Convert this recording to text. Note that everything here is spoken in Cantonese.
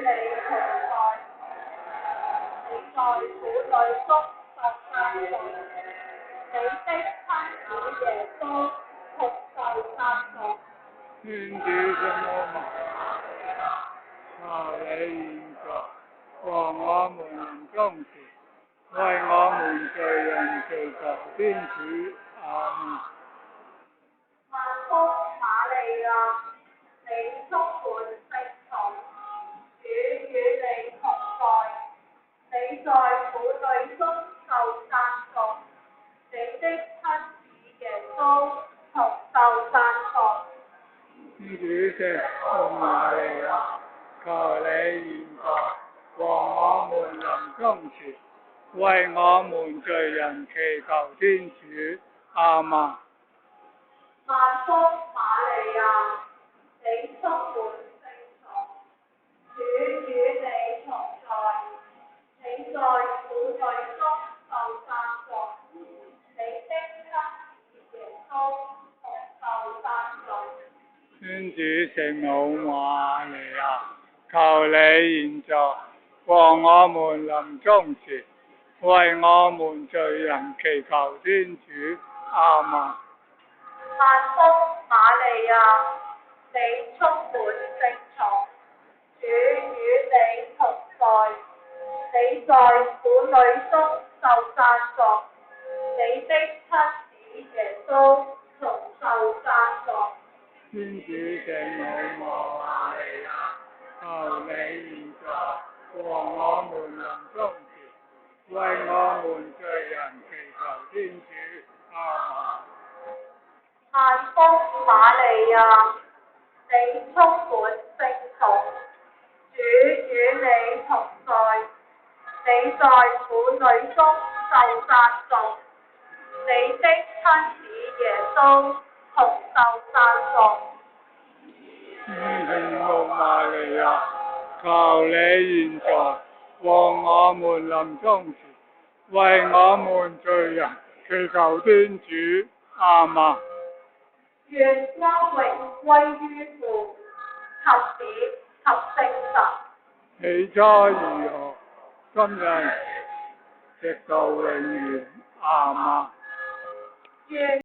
同在，你在婦女中受讚頌，你的親子耶穌同受讚頌。天主聖母求你現在和我們臨終時，為我們罪人祈求天主。阿們。萬福瑪利亞，你充滿聖寵，主與你同在，你在婦女中受讚頌，你的親子耶穌同受讚頌。天主聖母瑪利亞，求你現在和我們臨終時，為我們罪人祈求天主。阿們。萬福瑪利亞，你充滿聖寵，主與你同在，你在婦女中受讚頌，你的親子耶穌同受讚頌。天主聖母瑪利亞，求你現在和我們臨終時，為我們罪人祈求天主。阿們。萬福瑪利亞，你充滿聖寵，主與你同在，你在婦女中受讚頌，你的親子耶穌同受讚頌。天主聖母瑪利亞，求你現在和我們臨終時，為我們罪人祈求天主。阿們。萬福瑪利亞，你充滿聖寵，主與你同在，你在婦女中受讚頌，你的親子耶穌同受讚頌。天主聖母瑪利亞，求你現在和我們臨終時，為我們罪人祈求天主。阿們。願光榮歸於父及子及聖神。起初如何，今日直到永遠。阿們。願